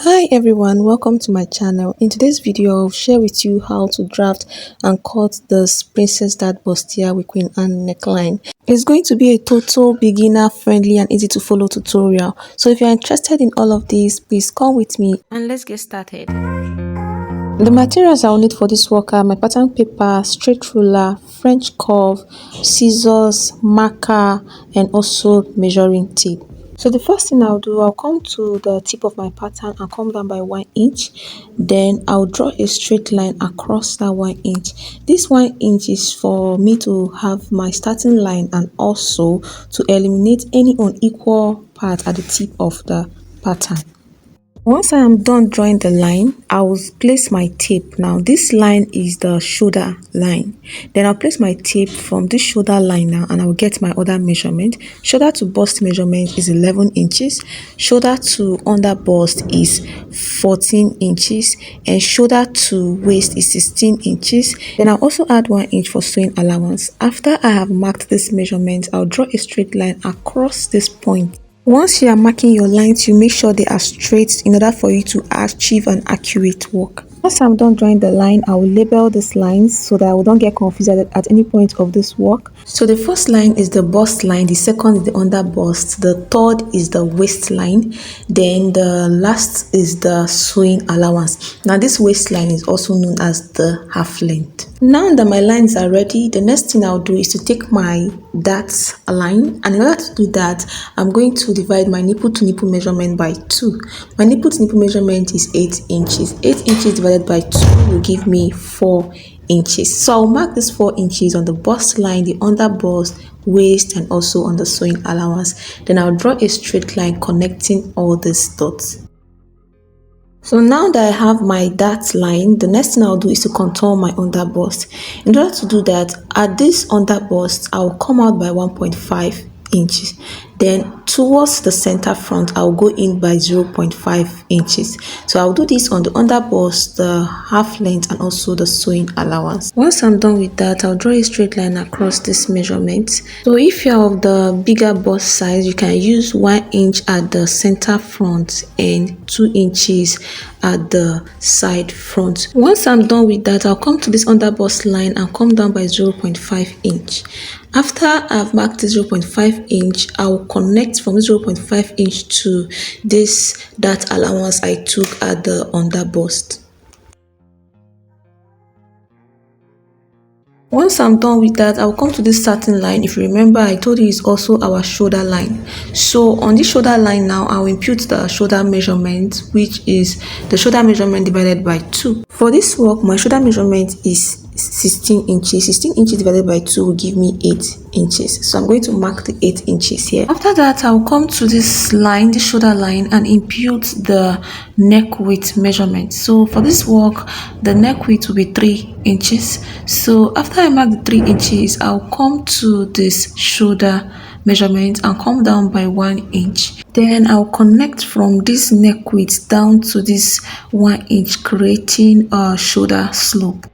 Hi everyone, welcome to my channel. In today's video, I'll share with you how to draft and cut this Princess Dart Bustier with Queen Anne neckline. It's going to be a total beginner friendly and easy to follow tutorial. So if you're interested in all of these, please come with me and let's get started. The materials I'll need for this work are my pattern paper, straight ruler, French curve, scissors, marker, and also measuring tape. So the first thing I'll do, I'll come to the tip of my pattern and come down by 1 inch. Then I'll draw a straight line across that 1 inch. This 1 inch is for me to have my starting line and also to eliminate any unequal part at the tip of the pattern. Once I am done drawing the line, I will place my tape. Now this line is the shoulder line. Then I'll place my tape from this shoulder line now and I will get my other measurement. Shoulder to bust measurement is 11 inches. Shoulder to under bust is 14 inches. And shoulder to waist is 16 inches. Then I'll also add 1 inch for sewing allowance. After I have marked this measurement, I'll draw a straight line across this point. Once you are marking your lines, you make sure they are straight in order for you to achieve an accurate work. Once I'm done drawing the line, I will label these lines so that I don't get confused at any point of this work. So the first line is the bust line, the second is the under bust, the third is the waistline, then the last is the sewing allowance. Now this waistline is also known as the half length. Now that my lines are ready, the next thing I'll do is to take my dart line, and in order to do that, I'm going to divide my nipple to nipple measurement by 2. My nipple to nipple measurement is 8 inches. 8 inches divided by 2 will give me 4 inches. So I'll mark this 4 inches on the bust line, the under bust, waist, and also on the sewing allowance. Then I'll draw a straight line connecting all these dots. So now that I have my dart line, the next thing I'll do is to contour my under bust. In order to do that, at this under bust, I'll come out by 1.5 inches. Then towards the center front, I'll go in by 0.5 inches. So I'll do this on the under bust, the half length, and also the sewing allowance. Once I'm done with that, I'll draw a straight line across this measurement. So if you're of the bigger bust size, you can use 1 inch at the center front and 2 inches at the side front. Once I'm done with that, I'll come to this under bust line and come down by 0.5 inch. After I've marked the 0.5 inch, I'll connect from 0.5 inch to this dart allowance I took at the under bust. Once I'm done with that, I'll come to this starting line. If you remember, I told you it's also our shoulder line. So on this shoulder line now, I'll impute the shoulder measurement, which is the shoulder measurement divided by 2. For this work, my shoulder measurement is 16 inches. 16 inches divided by 2 will give me 8 inches. So I'm going to mark the 8 inches here. After that, I'll come to this line, the shoulder line, and impute the neck width measurement. So for this work, the neck width will be 3 inches. So after I mark the 3 inches, I'll come to this shoulder measurement and come down by 1 inch. Then I'll connect from this neck width down to this 1 inch, creating a shoulder slope.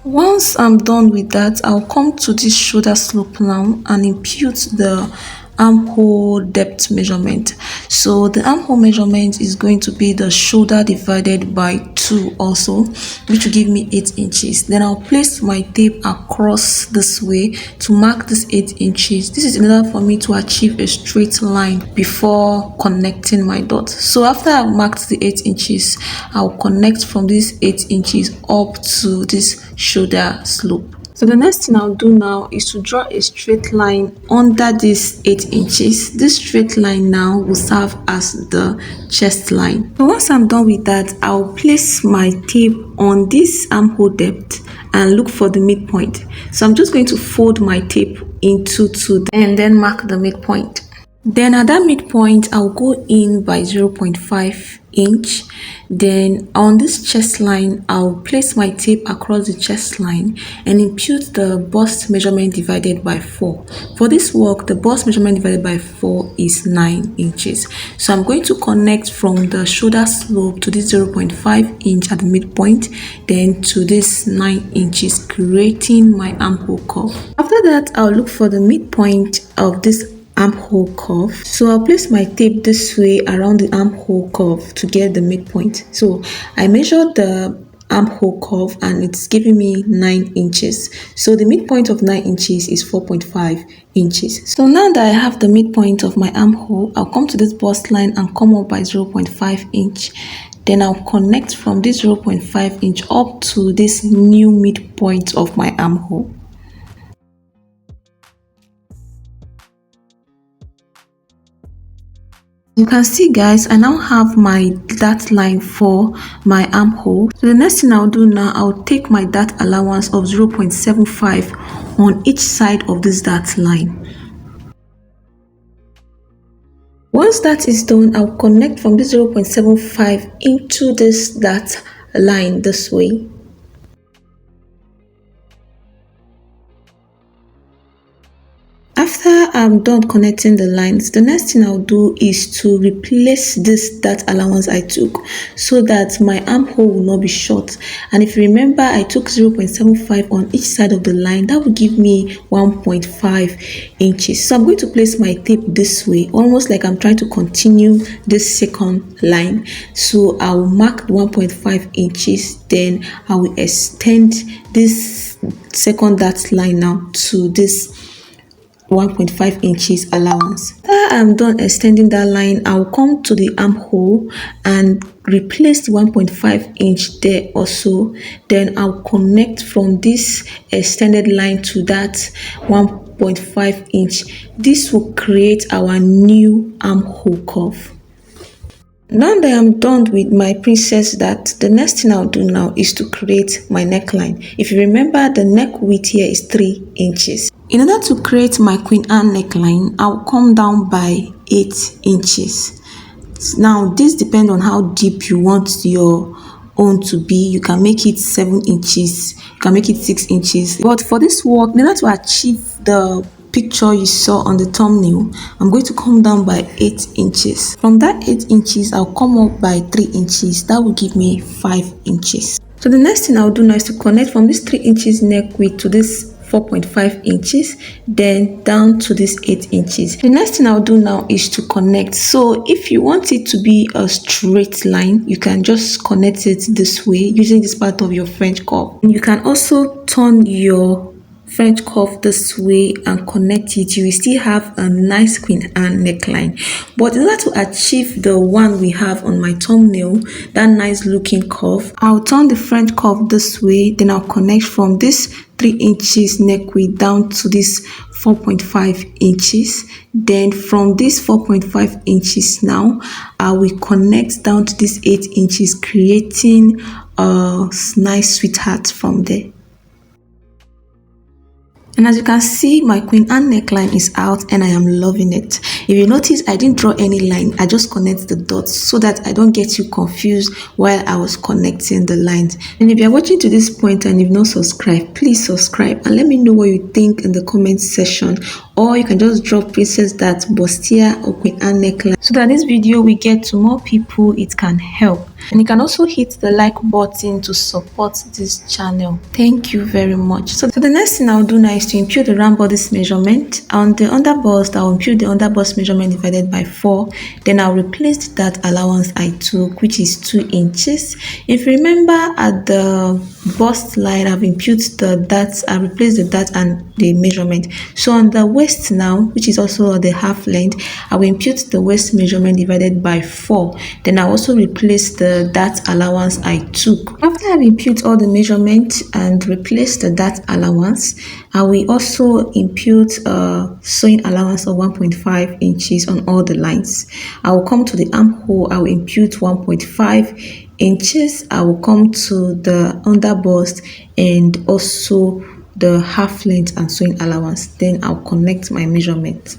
Once I'm done with that, I'll come to this shoulder slope now and impute the armhole depth measurement. So the armhole measurement is going to be the shoulder divided by 2 also, which will give me 8 inches. Then I'll place my tape across this way to mark this 8 inches. This is in order for me to achieve a straight line before connecting my dot. So after I've marked the 8 inches, I'll connect from this 8 inches up to this shoulder slope. So the next thing I'll do now is to draw a straight line under this 8 inches. This straight line now will serve as the chest line. So once I'm done with that, I'll place my tape on this armhole depth and look for the midpoint. So I'm just going to fold my tape into 2 and then mark the midpoint. Then at that midpoint, I'll go in by 0.5 inch. Then on this chest line, I'll place my tape across the chest line and impute the bust measurement divided by 4. For this work, the bust measurement divided by 4 is 9 inches. So I'm going to connect from the shoulder slope to this 0.5 inch at the midpoint, then to this 9 inches, creating my armhole curve. After that, I'll look for the midpoint of this armhole curve. So I'll place my tape this way around the armhole curve to get the midpoint. So I measured the armhole curve and it's giving me 9 inches. So the midpoint of 9 inches is 4.5 inches. So now that I have the midpoint of my armhole, I'll come to this bust line and come up by 0.5 inch. Then I'll connect from this 0.5 inch up to this new midpoint of my armhole. You can see, guys, I now have my dart line for my armhole. So the next thing I'll do now, I'll take my dart allowance of 0.75 on each side of this dart line. Once that is done, I'll connect from this 0.75 into this dart line this way. After I'm done connecting the lines, the next thing I'll do is to replace this dart allowance I took so that my armhole will not be short. And if you remember, I took 0.75 on each side of the line. That will give me 1.5 inches. So I'm going to place my tape this way, almost like I'm trying to continue this second line. So I will mark 1.5 inches, then I will extend this second dart line now to this 1.5 inches allowance. After I'm done extending that line, I'll come to the armhole and replace the 1.5 inch there also. Then I'll connect from this extended line to that 1.5 inch. This will create our new armhole curve. Now that I'm done with my princess dart, the next thing I'll do now is to create my neckline. If you remember, the neck width here is 3 inches. In order to create my Queen Anne neckline, I'll come down by 8 inches. Now, this depends on how deep you want your own to be. You can make it 7 inches, you can make it 6 inches. But for this work, in order to achieve the picture you saw on the thumbnail, I'm going to come down by 8 inches. From that 8 inches, I'll come up by 3 inches. That will give me 5 inches. So the next thing I'll do now is to connect from this 3 inches neck width to this 4.5 inches, then down to this 8 inches. The next thing I'll do now is to connect. So if you want it to be a straight line, you can just connect it this way using this part of your French curve. You can also turn your French curve this way and connect it. You will still have a nice Queen Anne neckline. But in order to achieve the one we have on my thumbnail, that nice looking curve, I'll turn the French curve this way, then I'll connect from this 3 inches neck width down to this 4.5 inches. Then from this 4.5 inches now, I will connect down to this 8 inches, creating a nice sweetheart from there. And as you can see, my Queen Anne neckline is out and I am loving it. If you notice, I didn't draw any line. I just connect the dots so that I don't get you confused while I was connecting the lines. And if you're watching to this point and you've not subscribed, please subscribe and let me know what you think in the comment section. Or you can just drop Princess Dart Bustier or Queen Anne neckline so that this video will get to more people it can help. And you can also hit the like button to support this channel. Thank you very much. So the next thing I'll do now is to impute the round bodice measurement. On the underbust, I'll impute the underbust measurement divided by 4. Then I'll replace that allowance I took, which is 2 inches. If you remember, at the bust line, I've imputed the dart, I replaced the dart and the measurement. So on the waist now, which is also the half length, I will impute the waist measurement divided by 4. Then I also replace the dart allowance I took. After I've impute all the measurement and replace the dart allowance, I will also impute a sewing allowance of 1.5 inches on all the lines. I will come to the armhole, I will impute 1.5 inches. I will come to the underbust and also the half length and sewing allowance. Then I'll connect my measurement.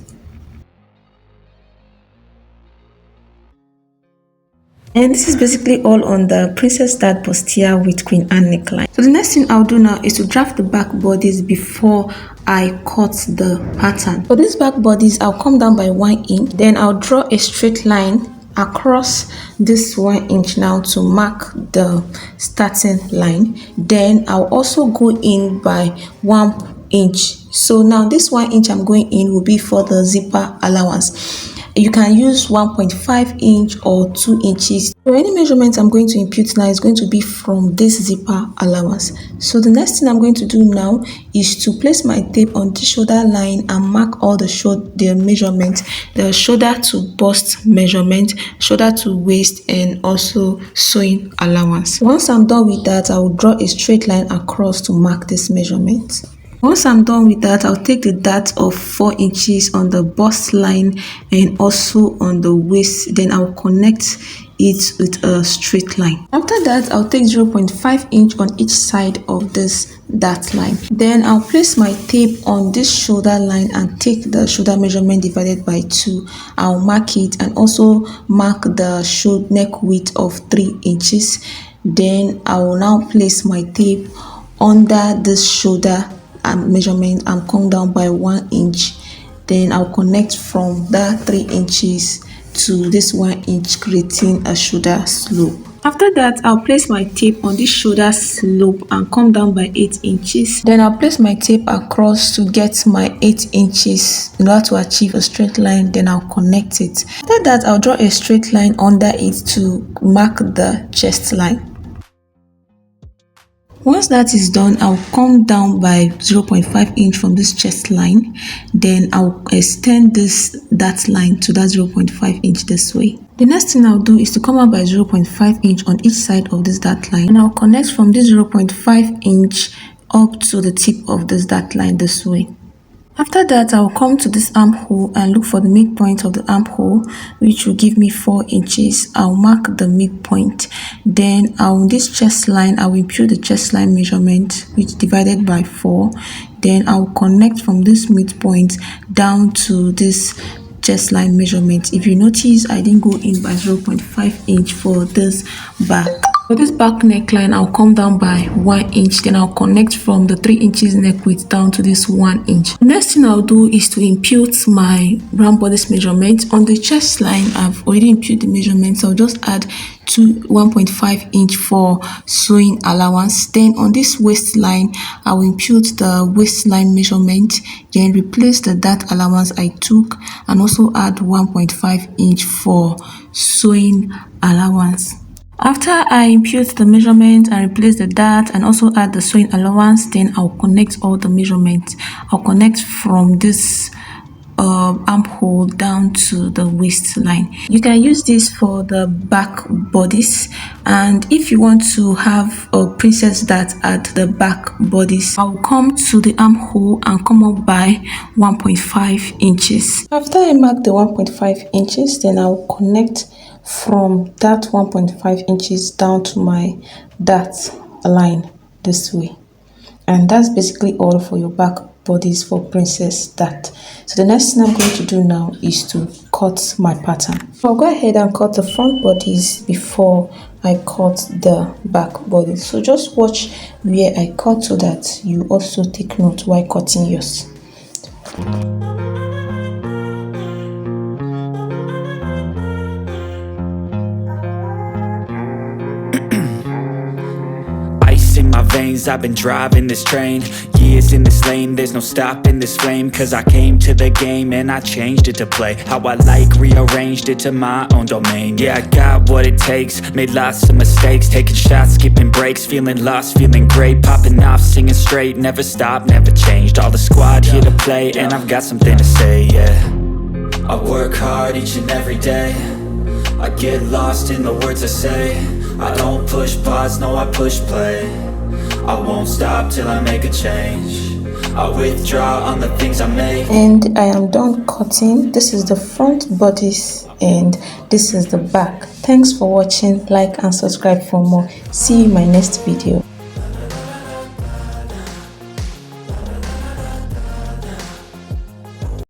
And this is basically all on the Princess Dart Bustier with Queen Anne neckline. So the next thing I'll do now is to draft the back bodice before I cut the pattern. For this back bodice, I'll come down by 1 inch. Then I'll draw a straight line across this 1 inch now to mark the starting line. Then I'll also go in by 1 inch So now this 1 inch I'm going in will be for the zipper allowance. You can use 1.5 inch or 2 inches. So any measurement I'm going to impute now is going to be from this zipper allowance. So the next thing I'm going to do now is to place my tape on the shoulder line and mark all the measurement, the shoulder to bust measurement, shoulder to waist, and also sewing allowance. Once I'm done with that, I will draw a straight line across to mark this measurement. Once I'm done with that, I'll take the dart of 4 inches on the bust line and also on the waist. Then I'll connect it with a straight line. After that, I'll take 0.5 inch on each side of this dart line. Then I'll place my tape on this shoulder line and take the shoulder measurement divided by 2. I'll mark it and also mark the neck width of 3 inches. Then I will now place my tape under this shoulder measurement and come down by 1 inch. Then I'll connect from that 3 inches to this 1 inch, creating a shoulder slope. After that, I'll place my tape on this shoulder slope and come down by 8 inches. Then I'll place my tape across to get my 8 inches in order to achieve a straight line. Then I'll connect it. After that, I'll draw a straight line under it to mark the chest line. Once that is done, I'll come down by 0.5 inch from this chest line. Then I'll extend that line to that 0.5 inch this way. The next thing I'll do is to come out by 0.5 inch on each side of this dart line, and I'll connect from this 0.5 inch up to the tip of this dart line this way. After that, I'll come to this armhole and look for the midpoint of the armhole, which will give me 4 inches. I'll mark the midpoint. Then on this chest line, I will impute the chest line measurement, which divided by 4. Then I'll connect from this midpoint down to this chest line measurement. If you notice, I didn't go in by 0.5 inch for this back. For this back neckline, I'll come down by 1 inch. Then I'll connect from the 3 inches neck width down to this 1 inch. The next thing I'll do is to impute my round bodice measurement. On the chest line, I've already imputed the measurements. I'll just add 1.5 inch for sewing allowance. Then on this waistline, I will impute the waistline measurement, then replace the dart allowance I took and also add 1.5 inch for sewing allowance. After I impute the measurement and replace the dart and also add the sewing allowance, then I'll connect all the measurements. I'll connect from this armhole down to the waistline. You can use this for the back bodice, and if you want to have a princess dart at the back bodice, I'll come to the armhole and come up by 1.5 inches. After I mark the 1.5 inches, then I'll connect from that 1.5 inches down to my dart line this way. And that's basically all for your back bodice for princess dart. So the next thing I'm going to do now is to cut my pattern. I'll go ahead and cut the front bodice before I cut the back bodice. So just watch where I cut so that you also take note while cutting yours. In my veins, I've been driving this train. Years in this lane, there's no stopping this flame. Cause I came to the game and I changed it to play how I like, rearranged it to my own domain. Yeah, I got what it takes, made lots of mistakes, taking shots, skipping breaks, feeling lost, feeling great, popping off, singing straight, never stopped, never changed. All the squad here to play and I've got something to say, yeah. I work hard each and every day, I get lost in the words I say. I don't push pause, no I push play. I won't stop till I make a change. I withdraw on the things I make. And I am done cutting. This is the front bodice and this is the back. Thanks for watching. Like and subscribe for more. See you in my next video.